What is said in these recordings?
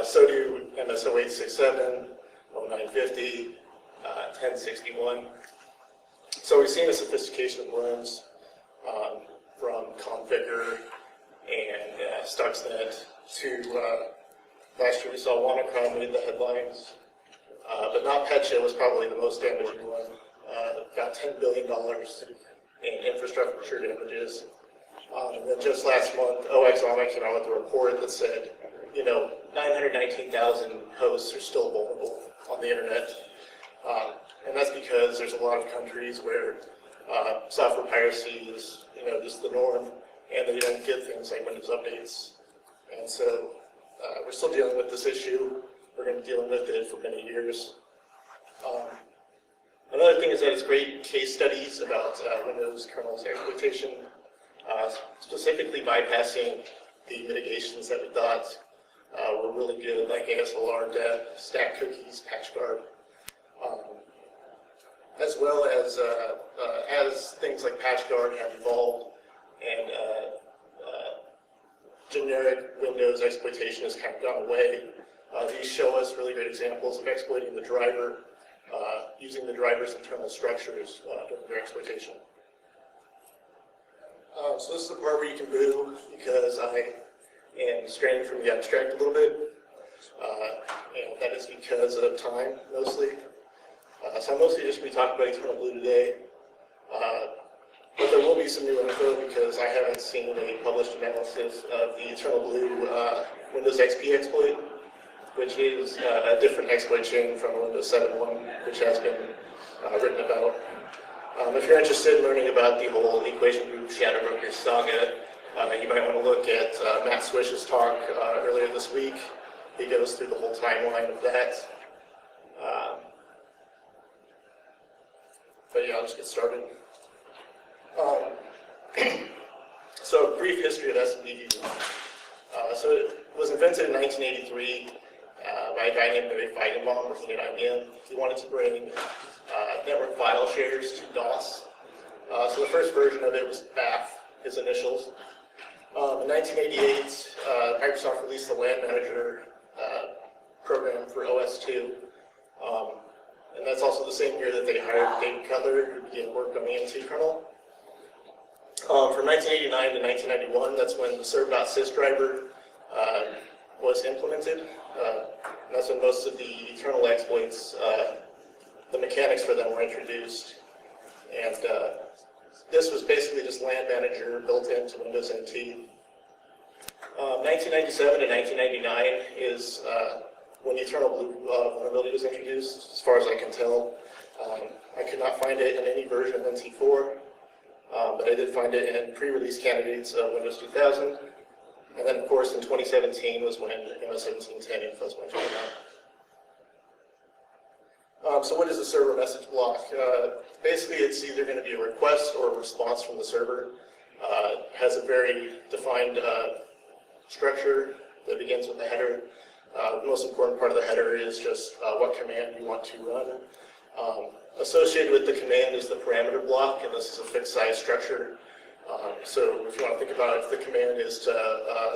So do MS0867, 0950, 1061. So we've seen a sophistication of worms from Configure and Stuxnet to last year we saw WannaCry made the headlines, but NotPetya was probably the most damaging one. Got $10 billion in infrastructure damages. And then just last month, OXOMIC came out with a report that said, 919,000 hosts are still vulnerable on the internet. And that's because there's a lot of countries where software piracy is, just the norm, and they don't get things like Windows updates. And so we're still dealing with this issue. We're going to be dealing with it for many years. Another thing is that it's great case studies about Windows kernel's exploitation, specifically bypassing the mitigations that we thought were really good, like ASLR, deb, stack cookies, patchguard, as well as things like patchguard have evolved and generic Windows exploitation has kind of gone away. These show us really great examples of exploiting the driver, using the driver's internal structures during their exploitation. So this is the part where you can boo, because I am straying from the abstract a little bit, and that is because of time, mostly. So I'm mostly just going to be talking about Eternal Blue today, but there will be some new info because I haven't seen a published analysis of the Eternal Blue Windows XP exploit, which is a different exploit chain from Windows 7.1, which has been written about. If you're interested in learning about the whole equation group Shadowbroker saga, you might want to look at Matt Swish's talk earlier this week. He goes through the whole timeline of that. But yeah, I'll just get started. So a brief history of SMB. So it was invented in 1983 by a guy named Barry Feigenbaum working at IBM. He wanted to bring network file shares to DOS. So the first version of it was BAF, his initials. In 1988, Microsoft released the LAN Manager program for OS/2. And that's also the same year that they hired David Cutler, who began work on the EMT kernel. From 1989 to 1991, that's when the serve.sys driver was implemented. And that's when most of the internal exploits, the mechanics for them were introduced. And this was basically just LAN Manager built into Windows NT. 1997 to 1999 is when the Eternal Blue vulnerability was introduced, as far as I can tell. I could not find it in any version of NT4, but I did find it in pre-release candidates of Windows 2000. And then, of course, in 2017 was when MS17 10 infos went out. So what is a server message block? Basically, it's either going to be a request or a response from the server. It has a very defined structure that begins with a header. The most important part of the header is just what command you want to run. Associated with the command is the parameter block, and this is a fixed size structure. So if you want to think about it, if the command is to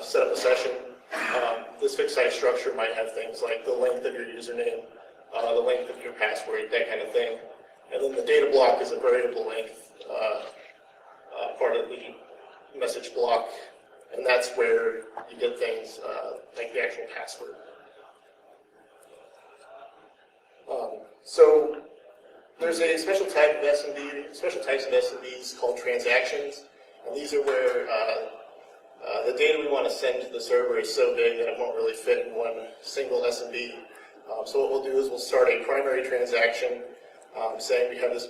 set up a session, this fixed size structure might have things like the length of your username, the length of your password, that kind of thing. And then the data block is a variable length part of the message block, and that's where you get things like the actual password. So there's a special type of SMB, special types of SMBs called transactions, and these are where the data we want to send to the server is so big that it won't really fit in one single SMB. So what we'll do is we'll start a primary transaction saying we have this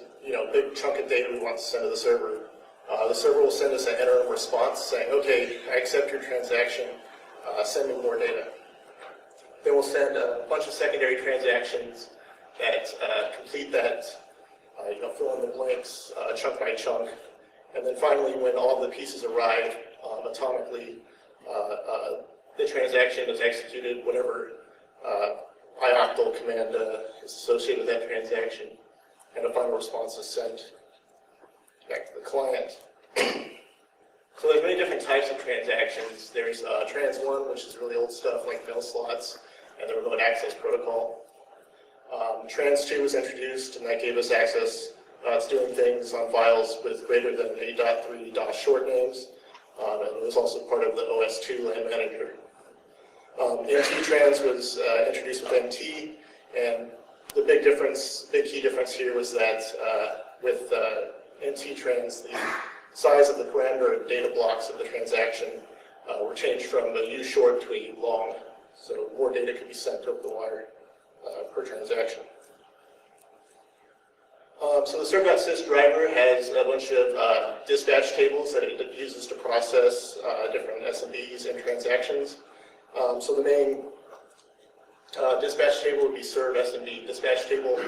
big chunk of data we want to send to the server. The server will send us an interim response saying, okay, I accept your transaction, send me more data. Then we'll send a bunch of secondary transactions that complete that, fill in the blanks chunk by chunk. And then finally, when all the pieces arrive atomically, the transaction is executed, whatever ioctl command is associated with that transaction, and a final response is sent back to the client. So there's many different types of transactions. There's trans1, which is really old stuff like mail slots, and the remote access protocol. Trans2 was introduced, and that gave us access to doing things on files with greater than 8.3 DOS short names, and it was also part of the OS2 LAN manager. NT-trans was introduced with NT, and the big key difference here was that with NT-trans, the size of the parameter and data blocks of the transaction were changed from a U short to a U long, so more data could be sent over the wire per transaction. So the serve.sys driver has a bunch of dispatch tables that it uses to process different SMBs and transactions. So the main dispatch table would be serve SMB dispatch table,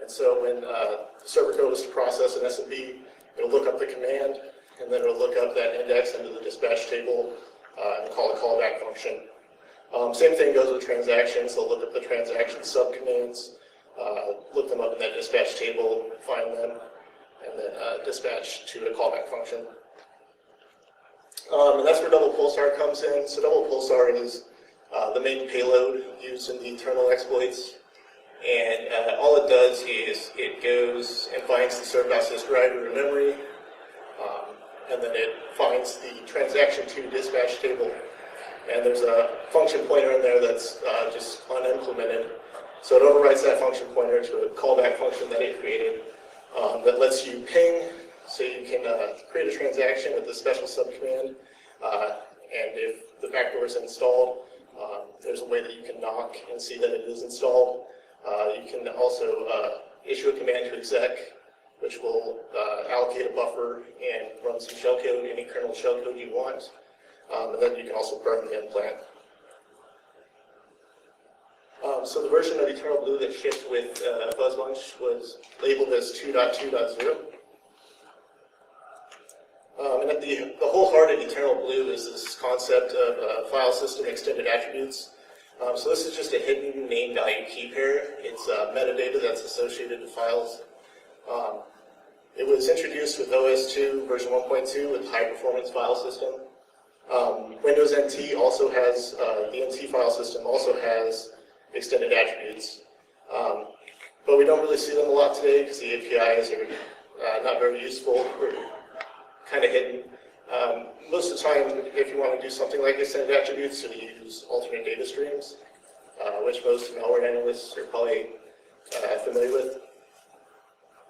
and so when the server goes to process an SMB, it'll look up the command, and then it'll look up that index into the dispatch table and call a callback function. Same thing goes with transactions. They'll look up the transaction subcommands, look them up in that dispatch table, find them, and then dispatch to a callback function. And that's where double pulsar comes in. So double pulsar is the main payload used in the internal exploits. And all it does is it goes and finds the serve.sys driver in memory, and then it finds the transaction2 dispatch table. And there's a function pointer in there that's just unimplemented. So it overwrites that function pointer to a callback function that it created that lets you ping, so you can create a transaction with a special subcommand. And if the backdoor is installed, there's a way that you can knock and see that it is installed. You can also issue a command to exec, which will allocate a buffer and run some shellcode, any kernel shellcode you want. And then you can also burn the implant. So the version of Eternal Blue that shipped with FuzzBunch was labeled as 2.2.0. And at the whole heart of Eternal Blue is this concept of file system extended attributes. So this is just a hidden name value key pair. It's metadata that's associated to files. It was introduced with OS2 version 1.2 with high performance file system. Windows NT also has, the NT file system also has extended attributes. But we don't really see them a lot today because the APIs are not very useful or kind of hidden. Most of the time, if you want to do something like extended attributes, you'll use alternate data streams, which most malware analysts are probably familiar with.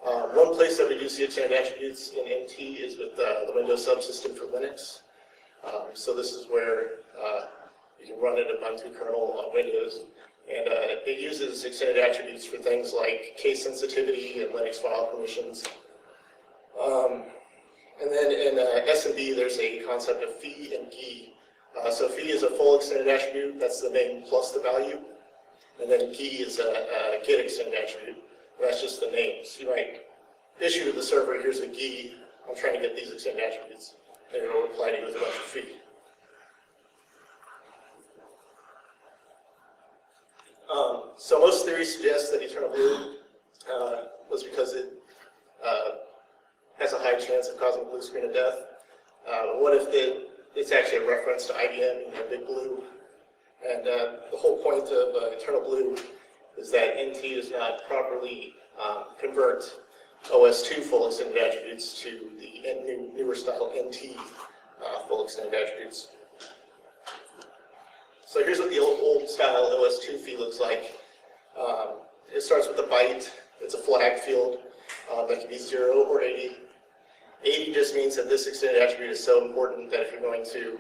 One place that we do see extended attributes in NT is with the Windows subsystem for Linux. So this is where you can run an Ubuntu kernel on Windows, and it uses extended attributes for things like case sensitivity and Linux file permissions. And then in SMB, there's a concept of fee and key. So fee is a full extended attribute, that's the name plus the value. And then key is a get extended attribute, that's just the names. You might issue to the server, here's a key, I'm trying to get these extended attributes. And it'll reply to you with a bunch of fee. So most theories suggest that Eternal Blue was because it has a high chance of causing blue screen of death. What if it's actually a reference to IBM and Big Blue? And the whole point of Eternal Blue is that NT does not properly convert OS2 full extended attributes to the newer style NT full extended attributes. So here's what the old style OS2 fee looks like. It starts with a byte. It's a flag field that can be 0 or 80. 80 just means that this extended attribute is so important that if you're going to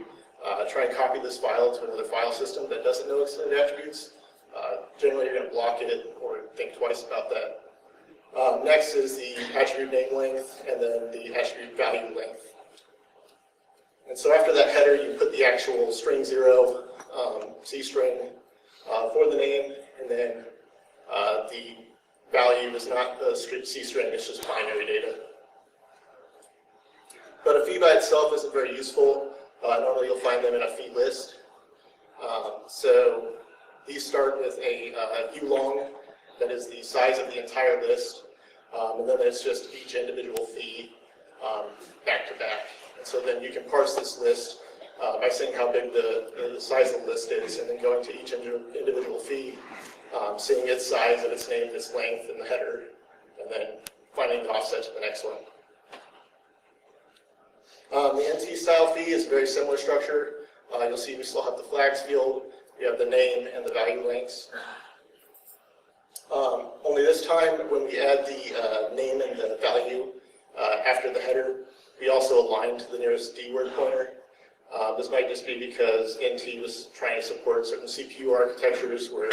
try and copy this file to another file system that doesn't know extended attributes, generally you're going to block it or think twice about that. Next is the attribute name length and then the attribute value length. And so after that header, you put the actual string 0, C string for the name, and then the value is not a C string, it's just binary data. But a fee by itself isn't very useful. Normally you'll find them in a fee list. So these start with a U-long, that is the size of the entire list, and then it's just each individual fee back to back. And so then you can parse this list by saying how big the size of the list is, and then going to each individual fee, seeing its size and its name, its length, and the header, and then finding the offset to the next one. The NT style fee is a very similar structure. You'll see we still have the flags field, we have the name and the value lengths. Only this time, when we add the name and the value after the header, we also align to the nearest D word pointer. This might just be because NT was trying to support certain CPU architectures where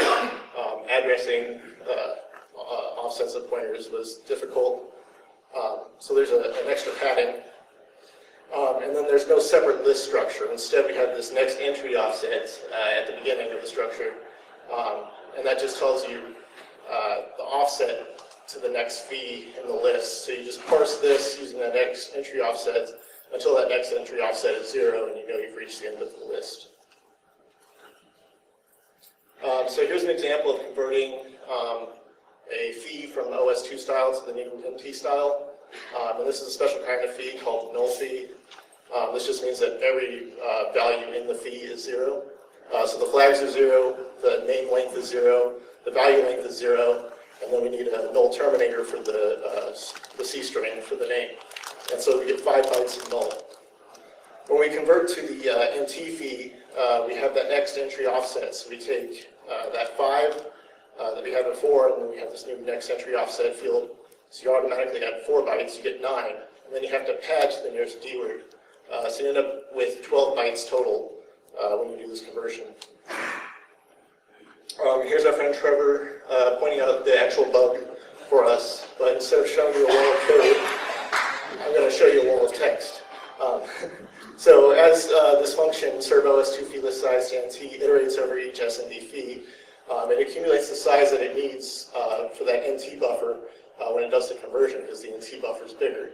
addressing offsets of pointers was difficult. So there's an extra padding. And then there's no separate list structure. Instead, we have this next entry offset at the beginning of the structure. And that just tells you the offset to the next fee in the list. So you just parse this using the next entry offset until that next entry offset is 0, and you know you've reached the end of the list. So here's an example of converting a fee from the OS2 style to the new NT style. And this is a special kind of fee called null fee. This just means that every value in the fee is 0. So the flags are 0, the name length is 0, the value length is 0, and then we need a null terminator for the C string for the name. And so we get 5 bytes of null. When we convert to the NT fee, we have that next entry offset. So we take that 5 that we had before, and then we have this new next entry offset field. So you automatically add 4 bytes, you get 9. And then you have to pad to the nearest D word. So you end up with 12 bytes total when you do this conversion. Here's our friend Trevor pointing out the actual bug for us. But instead of showing you a wall of code, I'm going to show you a wall of text. So as this function, servOS2 fee list size to NT, iterates over each SMD fee, it accumulates the size that it needs for that NT buffer when it does the conversion, because the NT buffer is bigger.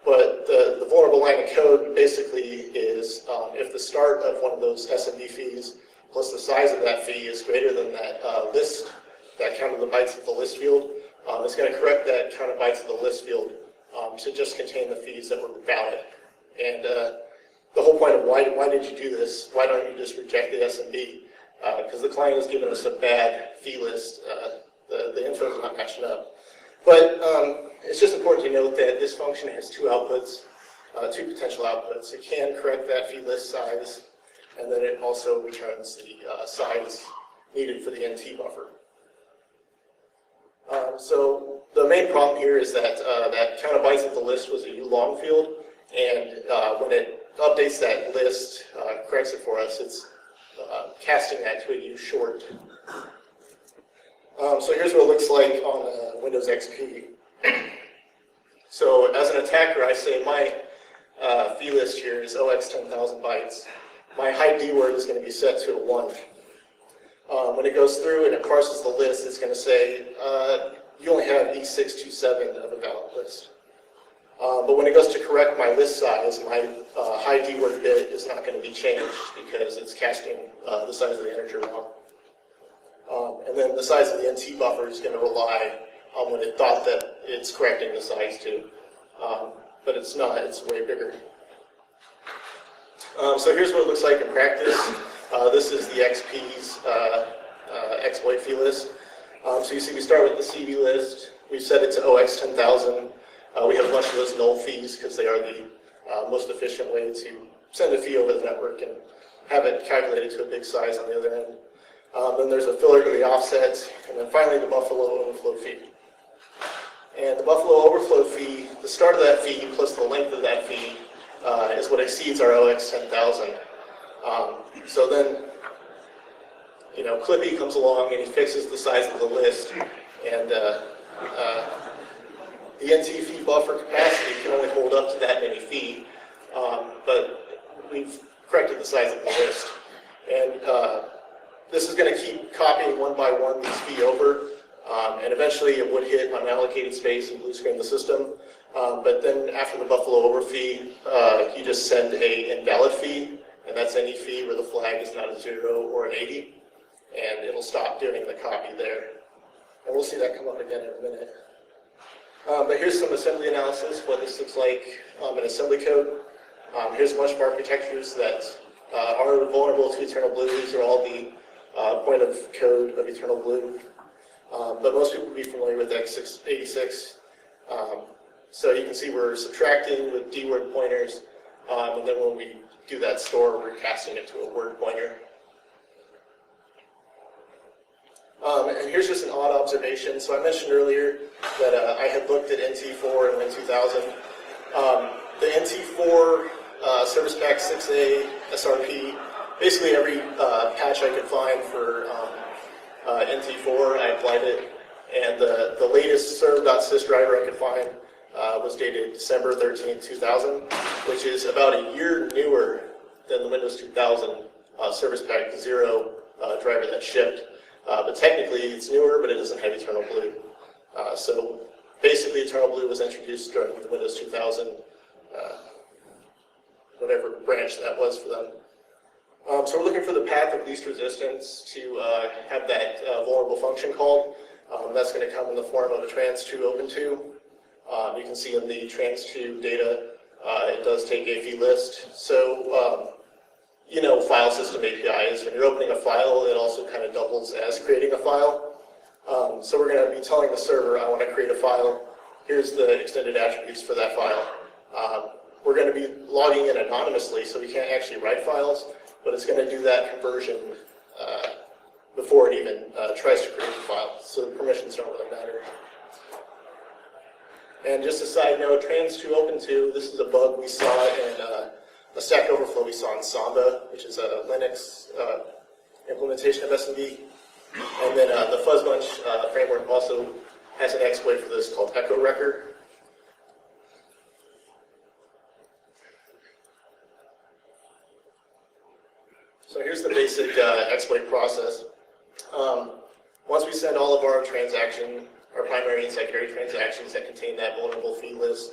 But the vulnerable line of code basically is if the start of one of those SMD fees plus the size of that fee is greater than that list, that count of the bytes of the list field, it's going to correct that count of bytes of the list field to just contain the fees that were valid. And the whole point of why did you do this? Why don't you just reject the SMD? Because the client has given us a bad fee list. The info is not matching up. But it's just important to note that this function has two outputs, two potential outputs. It can correct that fee list size, and then it also returns the size needed for the NT buffer. So the main problem here is that that count of bytes of the list was a ulong field, and when it updates that list, corrects it for us, it's casting that to a U short. So here's what it looks like on Windows XP. So as an attacker, I say my fee list here is OX 10,000 bytes. My high D word is going to be set to a 1. When it goes through and it parses the list, it's going to say, you only have E627 of a valid list. But when it goes to correct my list size, my high D word bit is not going to be changed because it's casting the size of the integer wrong. And then the size of the NT buffer is going to rely on when it thought that it's correcting the size to. But it's not, it's way bigger. So here's what it looks like in practice. This is the XP's exploit fee list. So you see we start with the CV list. We set it to OX 10,000. We have a bunch of those null fees because they are the most efficient way to send a fee over the network and have it calculated to a big size on the other end. Then there's a filler to the offset, and then finally the Buffalo overflow fee. And the Buffalo overflow fee, the start of that fee plus the length of that fee is what exceeds our OX 10,000. So then, you know, Clippy comes along and he fixes the size of the list, and the NT fee buffer capacity can only hold up to that many fee, but we've corrected the size of the list. And this is going to keep copying one by one these fee over, and eventually it would hit unallocated space and blue screen the system. But then after the Buffalo over fee, you just send a invalid fee, and that's any fee where the flag is not a 0 or an 80, and it'll stop doing the copy there. And we'll see that come up again in a minute. But here's some assembly analysis, what this looks like in assembly code. Here's a bunch of architectures that are vulnerable to Eternal Blue. These are all the point of code of Eternal Blue. But most people will be familiar with x86. So you can see we're subtracting with D-word pointers, and then when we do that store, we're casting it to a word pointer. And here's just an odd observation. So I mentioned earlier that I had looked at NT4 and Win2000. The NT4 Service Pack 6A SRP, basically every patch I could find for NT4, I applied it. And the latest serve.sys driver I could find was dated December 13, 2000, which is about a year newer than the Windows 2000 Service Pack 0 driver that shipped. But technically it's newer, but it doesn't have Eternal Blue. So basically Eternal Blue was introduced during the Windows 2000, whatever branch that was for them. So we're looking for the path of least resistance to have that vulnerable function called. That's going to come in the form of a trans2 open2. You can see in the trans2 data, it does take a fee list. So, you know, file system APIs, when you're opening a file, it also kind of doubles as creating a file. So we're going to be telling the server, I want to create a file. Here's the extended attributes for that file. We're going to be logging in anonymously, so we can't actually write files, but it's going to do that conversion before it even tries to create the file. So the permissions don't really matter. And just a side note, trans2 open2, this is a bug we saw in a Stack Overflow we saw in Samba, which is a Linux implementation of SMB. And then the FuzzBunch framework also has an exploit for this called Echo Record. So here's the basic exploit process. Once we send all of our primary and secondary transactions that contain that vulnerable fee list,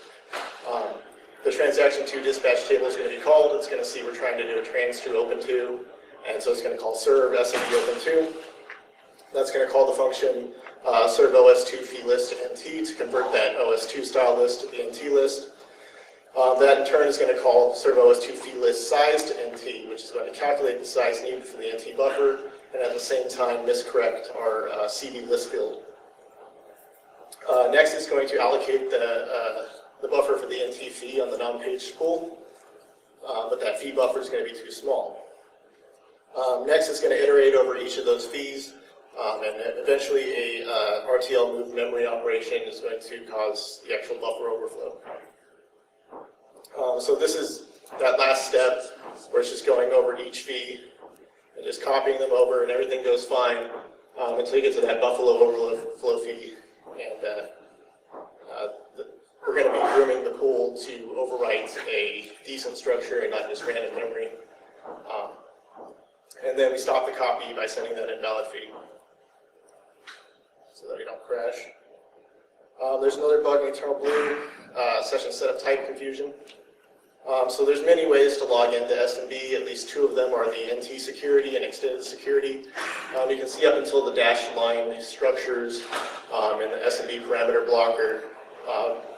the transaction2 dispatch table is going to be called. It's going to see we're trying to do a trans2 open2, and so it's going to call serve SMB open2. That's going to call the function serve OS2 fee list to NT to convert that OS2 style list to the NT list. That in turn is going to call serve OS2 fee list size to NT, which is going to calculate the size needed for the NT buffer, and at the same time miscorrect our CD list field. Next is going to allocate the buffer for the NT fee on the non-page spool, but that fee buffer is going to be too small. Next is going to iterate over each of those fees, and eventually a RTL move memory operation is going to cause the actual buffer overflow. So this is that last step where it's just going over each fee and just copying them over, and everything goes fine until you get to that buffalo overflow fee. And we're going to be grooming the pool to overwrite a decent structure and not just random memory. And then we stop the copy by sending that invalid fee so that we don't crash. There's another bug in Eternal Blue, session setup type confusion. So there's many ways to log into SMB. At least two of them are the NT security and extended security. You can see up until the dashed line structures and the SMB parameter block are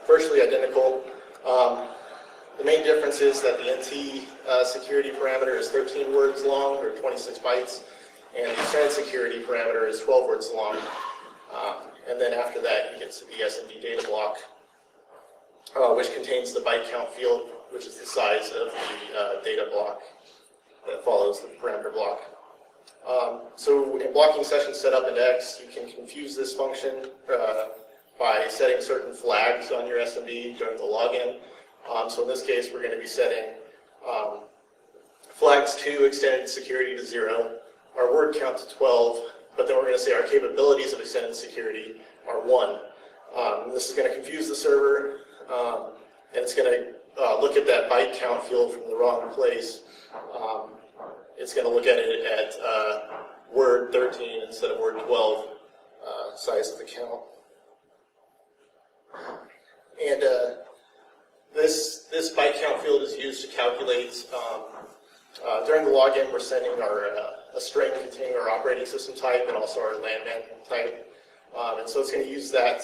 virtually identical. The main difference is that the NT security parameter is 13 words long, or 26 bytes, and the extended security parameter is 12 words long. And then after that, you get to the SMB data block, which contains the byte count field, which is the size of the data block that follows the parameter block. So in blocking session setup index, you can confuse this function by setting certain flags on your SMB during the login. So in this case, we're going to be setting flags 2, extended security to 0, our word count to 12, but then we're going to say our capabilities of extended security are 1. This is going to confuse the server, and it's going to look at that byte count field from the wrong place. It's going to look at it at word 13 instead of word 12 size of the count. And this byte count field is used to calculate, during the login, we're sending a string containing our operating system type and also our landman type. And so it's going to use that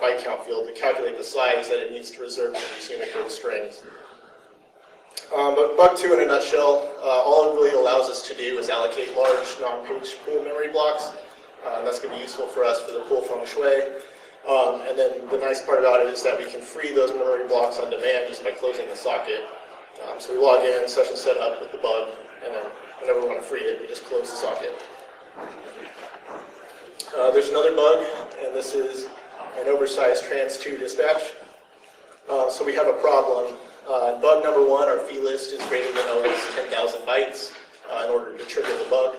byte count field to calculate the size that it needs to reserve for these Unicode strings. But bug 2 in a nutshell, all it really allows us to do is allocate large non-page pool memory blocks. That's going to be useful for us for the pool feng shui. And then the nice part about it is that we can free those memory blocks on demand just by closing the socket. So we log in, session set up with the bug, and then whenever we want to free it, we just close the socket. There's another bug, and this is an oversized trans2 dispatch. So we have a problem. Bug number 1, our fee list, is greater than OS 10,000 bytes in order to trigger the bug.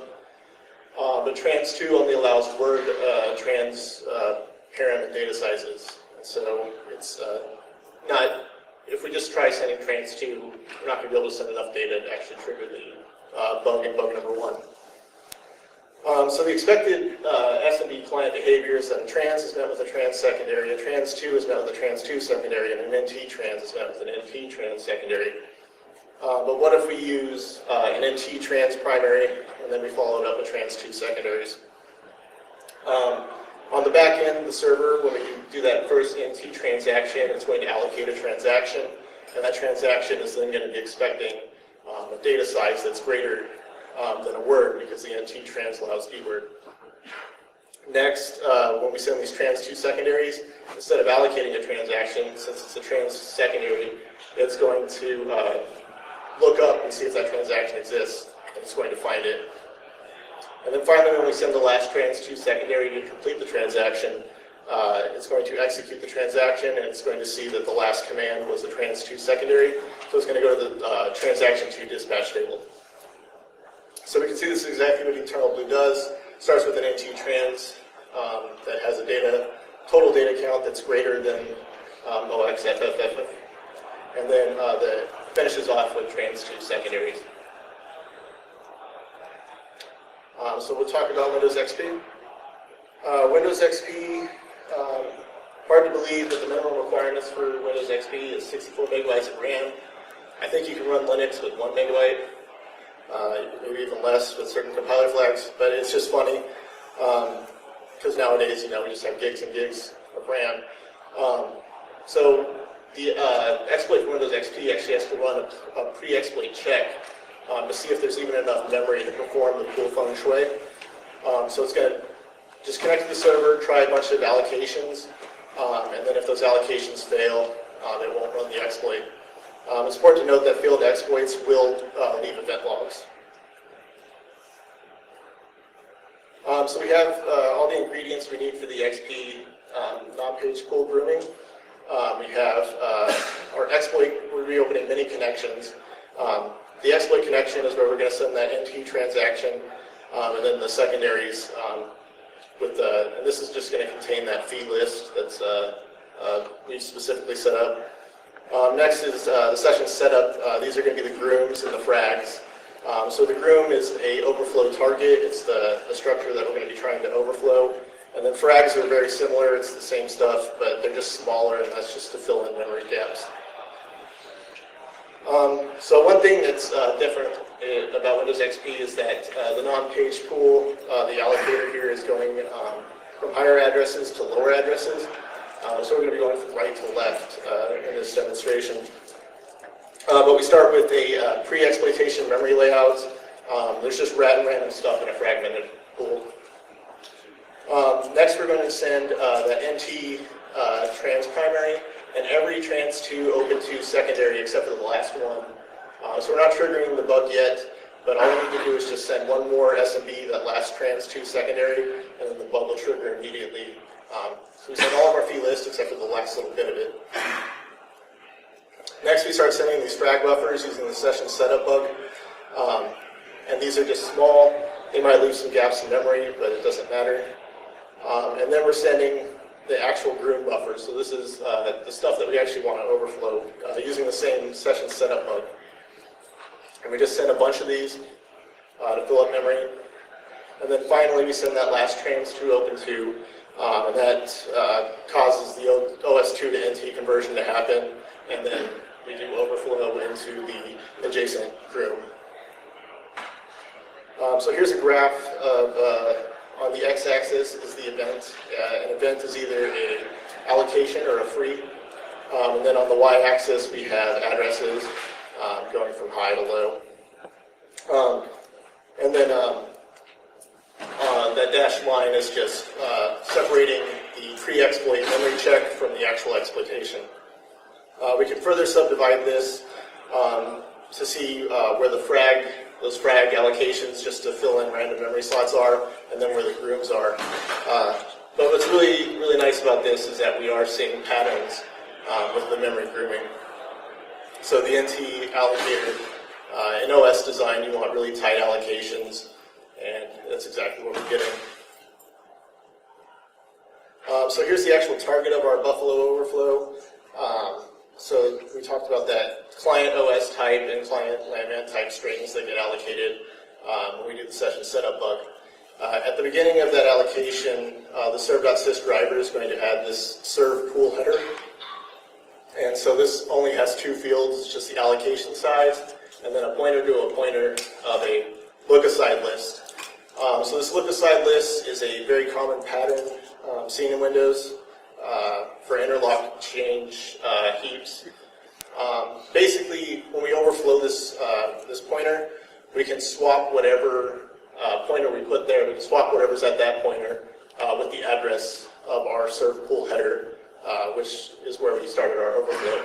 But trans2 only allows word trans parent and data sizes. So it's not, if we just try sending trans2, we're not going to be able to send enough data to actually trigger the bug in bug number 1. So the expected SMB client behavior is that a trans is met with a trans secondary, a trans2 is met with a trans2 secondary, and an NT trans is met with an NT trans secondary. But what if we use an NT trans primary, and then we follow it up with trans2 secondaries? On the back end of the server, when we do that first NT transaction, it's going to allocate a transaction, and that transaction is then going to be expecting a data size that's greater than a word, because the NT trans allows eWord. Next, when we send these trans2 secondaries, instead of allocating a transaction, since it's a trans secondary, it's going to look up and see if that transaction exists, and it's going to find it. And then finally, when we send the last trans2 secondary to complete the transaction, it's going to execute the transaction, and it's going to see that the last command was the trans2 secondary, so it's going to go to the transaction to dispatch table. So we can see this is exactly what internal blue does. It starts with an NT trans that has a total data count that's greater than OXFFF, and then finishes off with trans2 secondaries. So we'll talk about Windows XP. Windows XP, hard to believe that the minimum requirements for Windows XP is 64 megabytes of RAM. I think you can run Linux with 1 megabyte. Maybe even less with certain compiler flags, but it's just funny because nowadays, we just have gigs and gigs of RAM. So the exploit for Windows XP actually has to run a pre-exploit check to see if there's even enough memory to perform the pool feng shui. So it's going to just connect to the server, try a bunch of allocations, and then if those allocations fail, it won't run the exploit. It's important to note that failed exploits will leave event logs. So we have all the ingredients we need for the XP non-page pool grooming. We have our exploit, we're reopening many connections. The exploit connection is where we're going to send that NT transaction, and then the secondaries and this is just going to contain that fee list that's we've specifically set up. Next is the session setup. These are going to be the grooms and the frags. So the groom is a overflow target. It's the structure that we're going to be trying to overflow. And then frags are very similar. It's the same stuff, but they're just smaller, and that's just to fill in memory gaps. So one thing that's different about Windows XP is that the non-page pool, the allocator here is going from higher addresses to lower addresses. So we're going to be going from right to left in this demonstration. But we start with a pre-exploitation memory layout. There's just random stuff in a fragmented pool. Next, we're going to send the NT trans primary and every trans2 open to secondary except for the last one. So we're not triggering the bug yet, but all we need to do is just send one more SMB, that last trans2 secondary, and then the bug will trigger immediately. So we send all of our fee list except for the last little bit of it. Next, we start sending these frag buffers using the session setup bug. And these are just small. They might leave some gaps in memory, but it doesn't matter. And then we're sending the actual groom buffer. So this is the stuff that we actually want to overflow using the same session setup bug. And we just send a bunch of these to fill up memory. And then finally, we send that last trans2 open to, and that causes the OS2 to NT conversion to happen. And then we do overflow into the adjacent groom. So here's a graph of, on the x-axis is the event. An event is either an allocation or a free. And then on the y-axis we have addresses. going from high to low. And then that dashed line is just separating the pre-exploit memory check from the actual exploitation. We can further subdivide this to see where those frag allocations just to fill in random memory slots are, and then where the grooves are. But what's really, really nice about this is that we are seeing patterns with the memory grooming. So the NT allocator, in OS design, you want really tight allocations, and that's exactly what we're getting. So here's the actual target of our Buffalo overflow. So we talked about that client OS type and client landman type strings that get allocated when we do the session setup bug. At the beginning of that allocation, the serve.sys driver is going to add this serve pool header. And so this only has two fields, it's just the allocation size, and then a pointer to a pointer of a look-aside list. So this look-aside list is a very common pattern seen in Windows for interlock change heaps. Basically, when we overflow this pointer, we can swap whatever pointer we put there, we can swap whatever's at that pointer with the address of our serve pool header, which is where we started our overflow.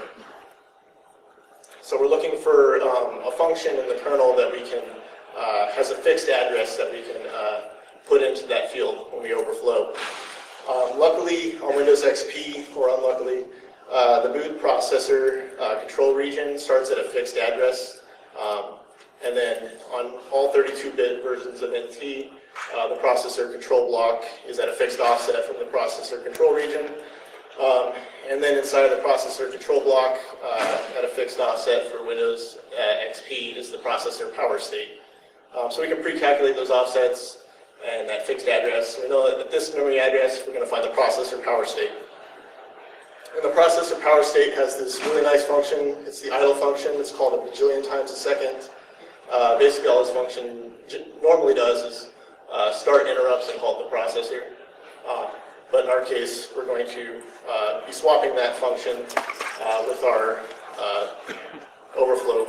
So we're looking for a function in the kernel that we can, has a fixed address that we can put into that field when we overflow. Luckily, on Windows XP, or unluckily, the boot processor control region starts at a fixed address. And then on all 32-bit versions of NT, the processor control block is at a fixed offset from the processor control region. And then inside of the processor control block, at a fixed offset for Windows XP is the processor power state. So we can pre-calculate those offsets and that fixed address. We know that at this memory address, we're going to find the processor power state. And the processor power state has this really nice function. It's the idle function. It's called a bajillion times a second. Basically, all this function normally does is start interrupts and halt the processor. But in our case, we're going to be swapping that function with our overflow.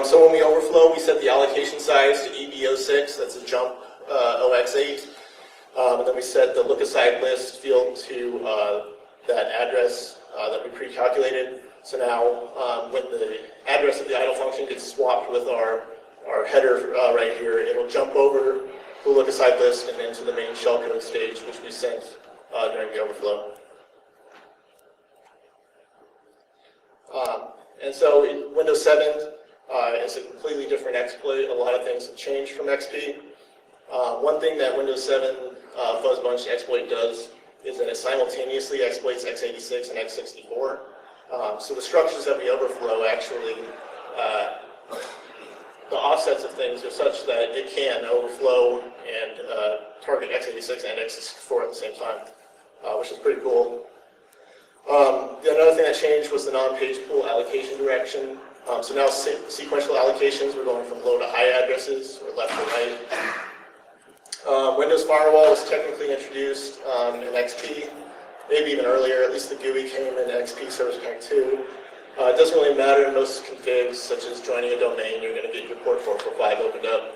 So when we overflow, we set the allocation size to EB06, that's a jump 0x8. And then we set the look-aside list field to that address that we pre-calculated. So now when the address of the idle function gets swapped with our header right here, it'll jump over the look-aside list and into the main shellcode stage, which we sent during the overflow. And so in Windows 7 is a completely different exploit. A lot of things have changed from XP. One thing that Windows 7 fuzz bunch exploit does is that it simultaneously exploits x86 and x64. So the structures that we overflow actually, the offsets of things are such that it can overflow and target x86 and x64 at the same time, which is pretty cool. Another thing that changed was the non-page pool allocation direction. So now sequential allocations, we're going from low to high addresses, or left to right. Windows Firewall was technically introduced in XP, maybe even earlier. At least the GUI came in XP Service Pack 2. It doesn't really matter in most configs, such as joining a domain, you're going to get your port 445 opened up.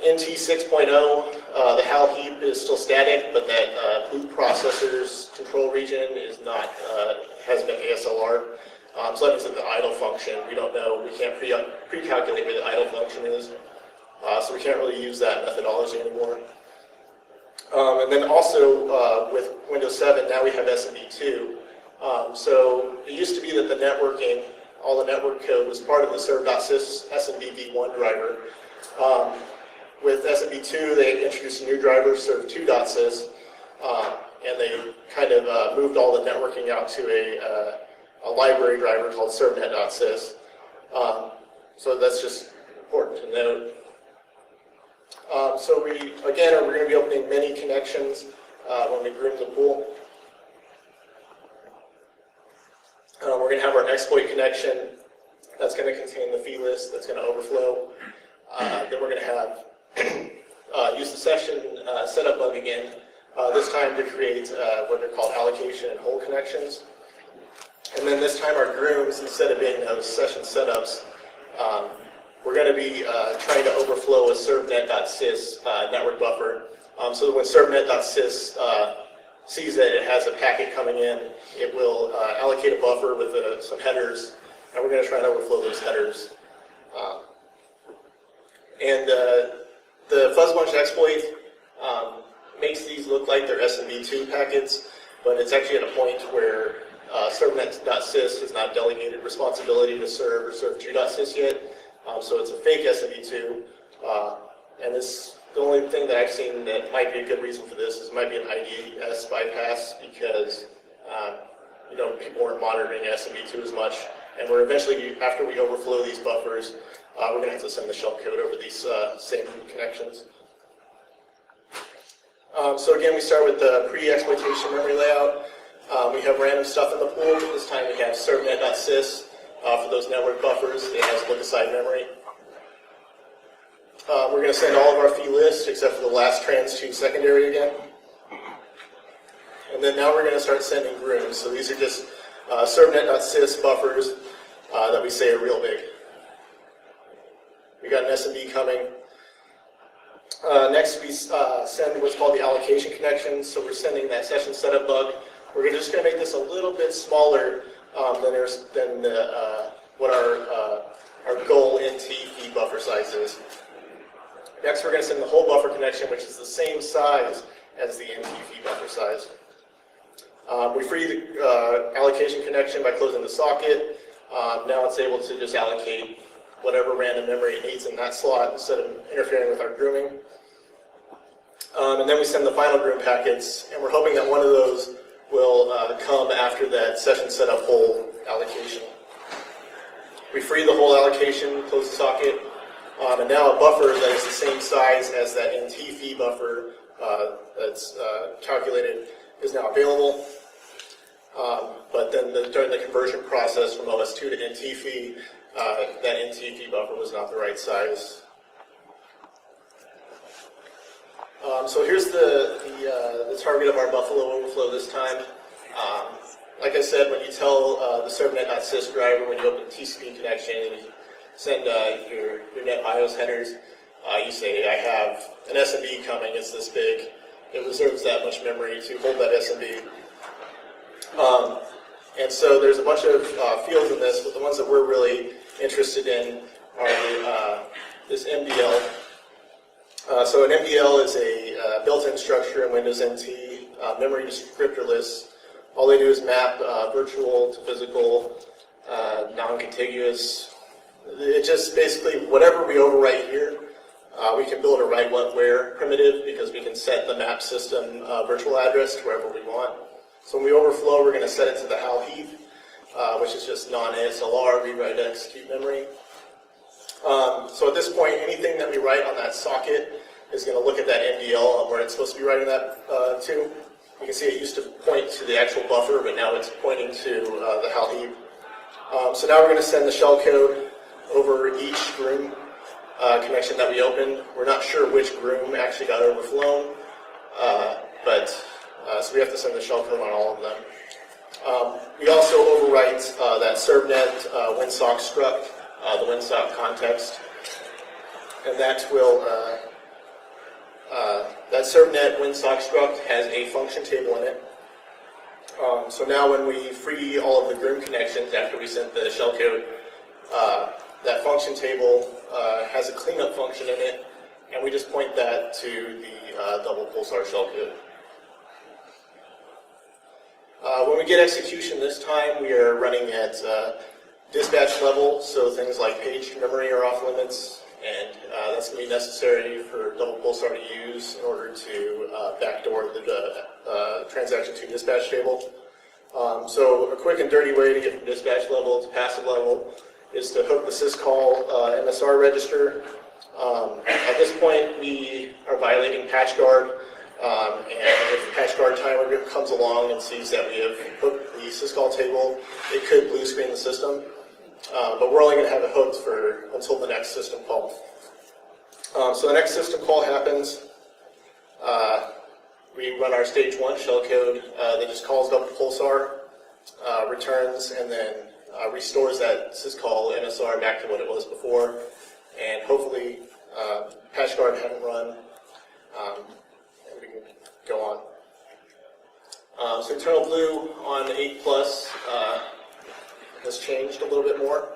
NT 6.0, the HAL heap is still static, but that boot processor's control region is not, has been ASLR. So that means that the idle function, we don't know, we can't pre-calculate where the idle function is. So we can't really use that methodology anymore. And then also with Windows 7, now we have SMB2. So it used to be that the networking, all the network code was part of the serve.sys SMBv1 driver. With SMB2, they introduced a new driver, serve2.sys, and they kind of moved all the networking out to a library driver called servnet.sys. So that's just important to note. So we, again, we're going to be opening many connections when we groom the pool. We're going to have our exploit connection that's going to contain the fee list that's going to overflow. Then we're going to have use the session setup bug again, this time to create what are called allocation and hole connections. And then this time our grooms, instead of being those session setups, we're going to be trying to overflow a servnet.sys network buffer. So that when servnet.sys sees that it has a packet coming in, it will allocate a buffer with some headers, and we're going to try and overflow those headers. And the fuzzbunch exploit makes these look like they're SMB2 packets, but it's actually at a point where servnet.sys has not delegated responsibility to serve or serve2.sys yet, so it's a fake SMB2. And this, the only thing that I've seen that might be a good reason for this is it might be an IDS bypass because people weren't monitoring SMB2 as much, and we're eventually, after we overflow these buffers, we're going to have to send the shellcode over these same connections. So again, we start with the pre-exploitation memory layout. We have random stuff in the pool. This time we have servnet.sys for those network buffers. It has look-aside memory. We're going to send all of our fee lists except for the last trans to secondary again. And then now we're going to start sending grooms. So these are just servnet.sys buffers that we say are real big. We got an SMB coming. Next, we send what's called the allocation connection. So we're sending that session setup bug. We're just going to make this a little bit smaller than what our goal NT fee buffer size is. Next, we're going to send the whole buffer connection, which is the same size as the NT fee buffer size. We free the allocation connection by closing the socket. Now it's able to just allocate whatever random memory it needs in that slot instead of interfering with our grooming. And then we send the final groom packets, and we're hoping that one of those will come after that session setup whole allocation. We free the whole allocation, close the socket, and now a buffer that is the same size as that NT fee buffer that's calculated is now available. But then during the conversion process from OS2 to NT fee, that NT fee buffer was not the right size. So here's the target of our Buffalo overflow this time. Like I said, when you tell the servnet.sys driver, when you open the TCP connection and you send your net BIOS headers, you say, I have an SMB coming, it's this big. It reserves that much memory to hold that SMB. And so there's a bunch of fields in this, but the ones that we're really interested in are this MDL. So an MDL is a built-in structure in Windows NT, memory descriptorless. All they do is map virtual to physical, non-contiguous. It just basically, whatever we overwrite here, we can build a write what where primitive because we can set the map system virtual address to wherever we want. So when we overflow, we're going to set it to the HAL heap, which is just non-ASLR, read-write execute memory. So at this point, anything that we write on that socket is going to look at that MDL where it's supposed to be writing that to. You can see it used to point to the actual buffer, but now it's pointing to the HAL heap. So now we're going to send the shellcode over each groom connection that we opened. We're not sure which groom actually got overflown, so we have to send the shellcode on all of them. We also overwrite that servnet winsock struct, the winsock context, and that will that servnet winsock struct has a function table in it. So now when we free all of the groom connections after we sent the shellcode, that function table has a cleanup function in it, and we just point that to the double pulsar shellcode. When we get execution this time, we are running at dispatch level, so things like page memory are off limits, and that's going to be necessary for double pulsar to use in order to backdoor the transaction to dispatch table. So a quick and dirty way to get from dispatch level to passive level is to hook the syscall MSR register. At this point, we are violating patchguard, and if the patchguard timer comes along and sees that we have hooked the syscall table, it could blue screen the system. But we're only going to have it hooked until the next system call. So the next system call happens. We run our stage 1 shellcode that just calls double pulsar. returns and then restores that syscall MSR back to what it was before, and hopefully patch guard hadn't run, and we can go on. So internal blue on 8 plus has changed a little bit more.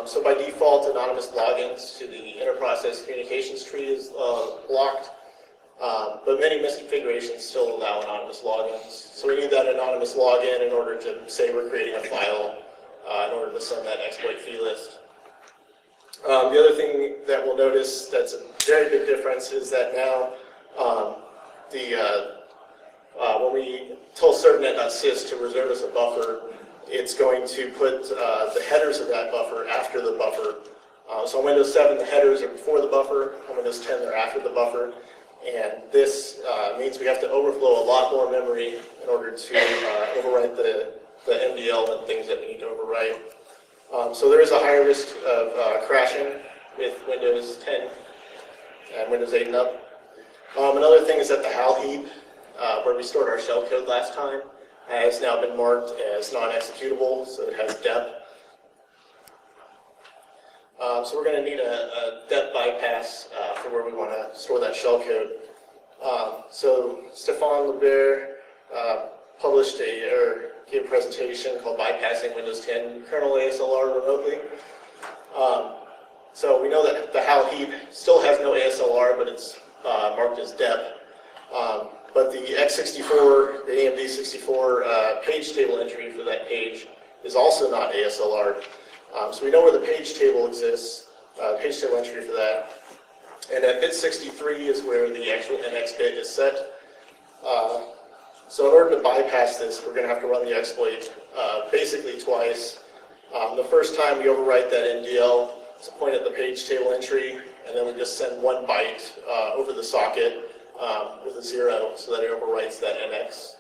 So by default, anonymous logins to the interprocess communications tree is blocked, but many misconfigurations still allow anonymous logins. So we need that anonymous login in order to say we're creating a file in order to send that exploit fee list. The other thing that we'll notice that's a very big difference is that now when we tell servnet.sys to reserve us a buffer, it's going to put the headers of that buffer after the buffer. So on Windows 7, the headers are before the buffer. On Windows 10, they're after the buffer. And this means we have to overflow a lot more memory in order to overwrite the MDL and things that we need to overwrite. So there is a higher risk of crashing with Windows 10 and Windows 8 and up. Another thing is that the HAL heap, where we stored our shellcode last time, has now been marked as non-executable, so it has dep. So we're going to need a dep bypass for where we want to store that shellcode. So Stéphane Lebert published gave a presentation called Bypassing Windows 10 Kernel ASLR Remotely. So we know that the HAL heap still has no ASLR, but it's marked as dep. But the x64, the AMD 64 page table entry for that page is also not ASLR. So we know where the page table exists, page table entry for that. And at bit 63 is where the actual NX bit is set. So in order to bypass this, we're going to have to run the exploit basically twice. The first time we overwrite that MDL, it's a point at the page table entry, and then we just send 1 byte over the socket with a 0 so that it overwrites that NX.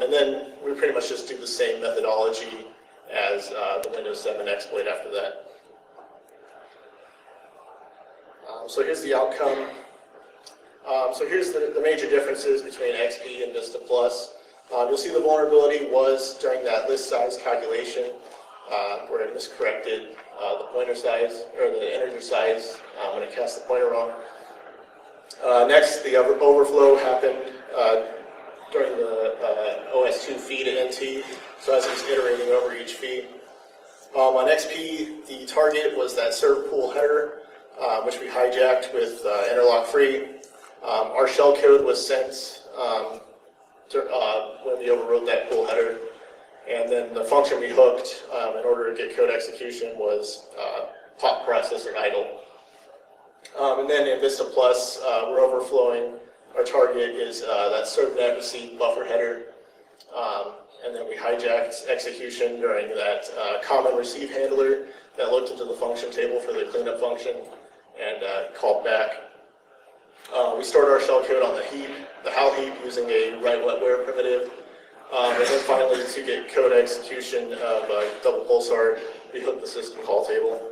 And then we pretty much just do the same methodology as the Windows 7 exploit after that. So here's the outcome. So here's the major differences between XP and Vista Plus. You'll see the vulnerability was during that list size calculation where it miscorrected the pointer size, or the integer size when it cast the pointer wrong. Next, the overflow happened during the OS2 fee to NT, so as it's iterating over each fee. On XP, the target was that serve pool header, which we hijacked with interlock free. Our shellcode was sent when we overwrote that pool header, and then the function we hooked in order to get code execution was pop processor idle. And then in Vista Plus, we're overflowing. Our target is that servnet receive buffer header, and then we hijacked execution during that common receive handler that looked into the function table for the cleanup function and called back. We stored our shellcode on the heap, the HAL heap, using a write wetware primitive. And then finally, to get code execution of double pulsar, we hooked the system call table.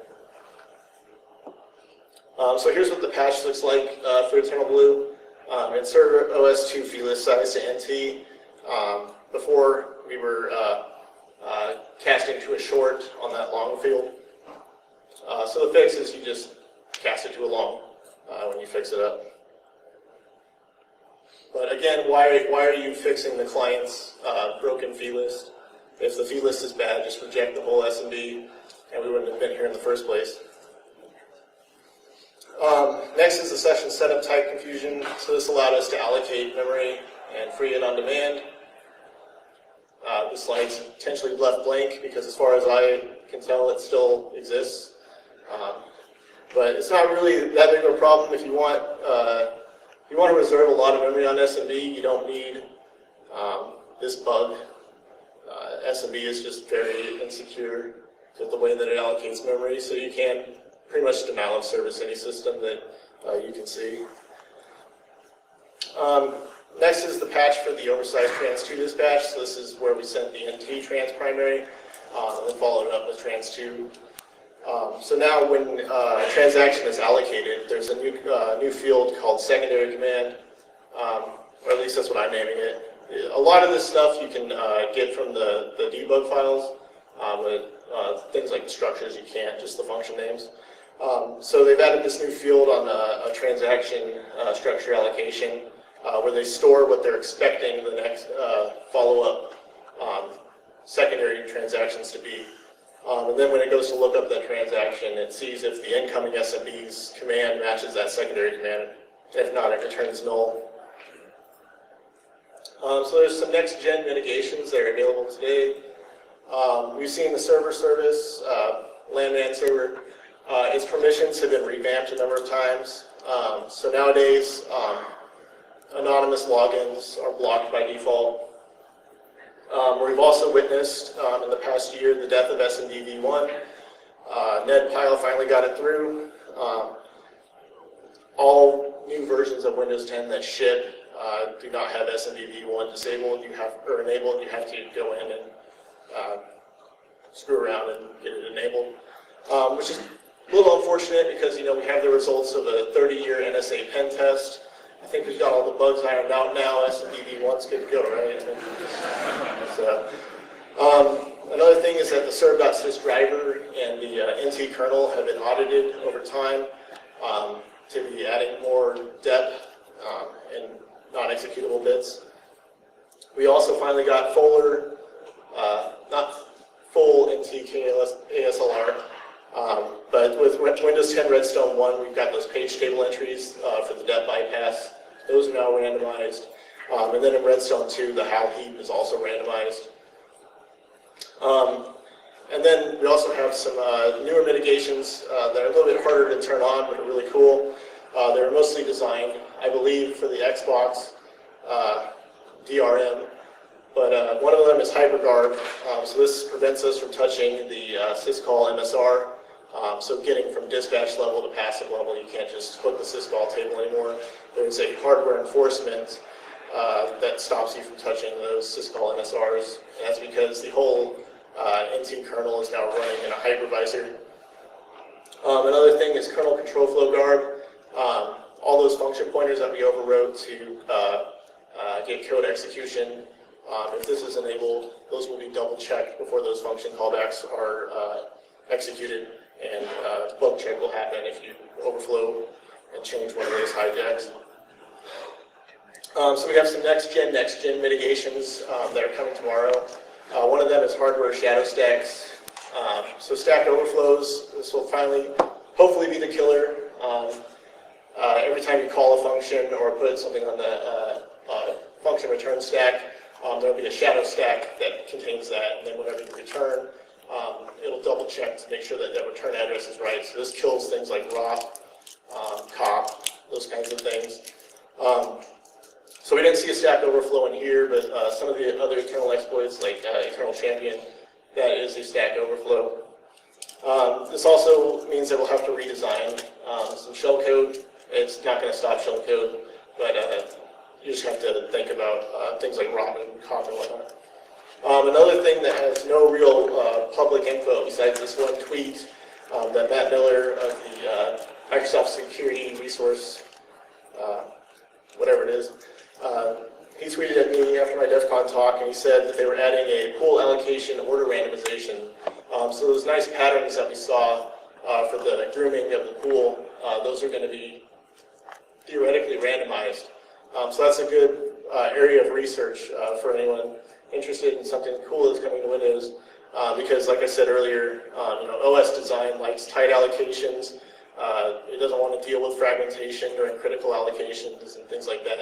So here's what the patch looks like for Eternal Blue. Insert OS2 fee list size to NT. Before, we were casting to a short on that long field. So the fix is you just cast it to a long when you fix it up. But again, why are you fixing the client's broken fee list? If the fee list is bad, just reject the whole SMB, and we wouldn't have been here in the first place. Next is the session setup type confusion. So this allowed us to allocate memory and free it on demand. The slide's potentially left blank because as far as I can tell, it still exists. But it's not really that big of a problem. If you want to reserve a lot of memory on SMB, you don't need this bug. SMB is just very insecure with the way that it allocates memory, so you can pretty much denial of service any system that you can see. Next is the patch for the oversized trans2 dispatch. So this is where we sent the NT trans primary and then followed it up with trans2. So now when a transaction is allocated, there's a new field called secondary command, or at least that's what I'm naming it. A lot of this stuff you can get from the debug files, but things like structures you can't, just the function names. So they've added this new field on a transaction structure allocation where they store what they're expecting the next follow-up secondary transactions to be. And then when it goes to look up that transaction, it sees if the incoming SMB's command matches that secondary command. If not, it returns null. So there's some next-gen mitigations that are available today. We've seen the server service, landman server. Its permissions have been revamped a number of times. So nowadays, anonymous logins are blocked by default. We've also witnessed in the past year the death of SMDv1. Ned Pyle finally got it through. All new versions of Windows 10 that ship do not have SMDv1 disabled or enabled. You have to go in and screw around and get it enabled, which is a little unfortunate because we have the results of a 30-year NSA pen test. I think we've got all the bugs ironed out now. SMDv1's good to go, right? So, another thing is that the serve.sys driver and the NT kernel have been audited over time to be adding more depth and non-executable bits. We also finally got fuller, not full NTK ASLR, but with Windows 10 Redstone 1, we've got those page table entries for the depth bypass. Those are now randomized. And then in Redstone 2, the HAL heap is also randomized. And then we also have some newer mitigations that are a little bit harder to turn on, but are really cool. They're mostly designed, I believe, for the Xbox DRM, but one of them is HyperGuard. So this prevents us from touching the syscall MSR. So getting from dispatch level to passive level, you can't just hook the syscall table anymore. There's a hardware enforcement that stops you from touching those syscall MSRs. And that's because the whole NT kernel is now running in a hypervisor. Another thing is kernel control flow guard. All those function pointers that we overrode to get code execution, if this is enabled, those will be double checked before those function callbacks are executed, and bug check will happen if you overflow and change one of those hijacks. So we have some next-gen mitigations that are coming tomorrow. One of them is hardware shadow stacks. So stack overflows, this will finally, hopefully, be the killer. Every time you call a function or put something on the function return stack, there'll be a shadow stack that contains that, and then whenever you return, it'll double check to make sure that that return address is right. So this kills things like ROP, COP, those kinds of things. So we didn't see a stack overflow in here, but some of the other internal exploits, like Eternal Champion, that is a stack overflow. This also means that we'll have to redesign some shellcode. It's not going to stop shellcode, but you just have to think about things like ROP and COP and whatnot. Another thing that has no real public info besides this one tweet that Matt Miller of the Microsoft Security Resource, whatever it is, he tweeted at me after my DerbyCon talk, and he said that they were adding a pool allocation order randomization. So those nice patterns that we saw for the grooming of the pool, those are going to be theoretically randomized. So that's a good area of research for anyone interested in something cool that's coming to Windows, because, like I said earlier, OS design likes tight allocations. It doesn't want to deal with fragmentation during critical allocations and things like that.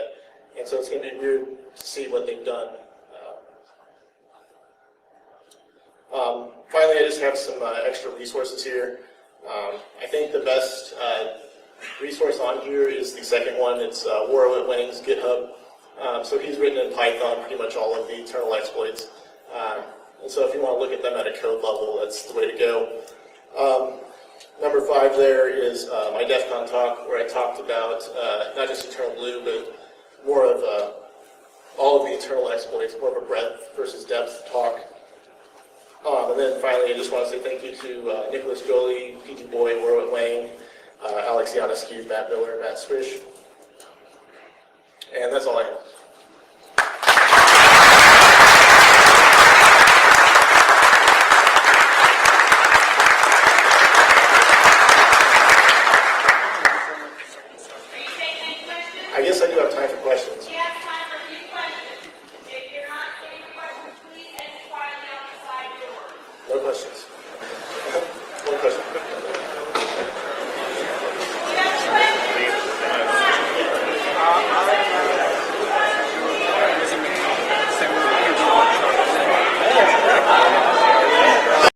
And so it's going to be weird to see what they've done. Finally, I just have some extra resources here. I think the best resource on here is the second one. It's Warwick Wang's GitHub. So he's written in Python pretty much all of the internal exploits. And so if you want to look at them at a code level, that's the way to go. Number 5 there is my DEFCON talk, where I talked about not just internal blue, but more of all of the internal exploits, more of a breadth versus depth talk. And then finally, I just want to say thank you to Nicholas Jolie, PG Boy, Warwick Wang, Alex Yanescu, Matt Miller, Matt Swish. And that's all I have. do have time for questions.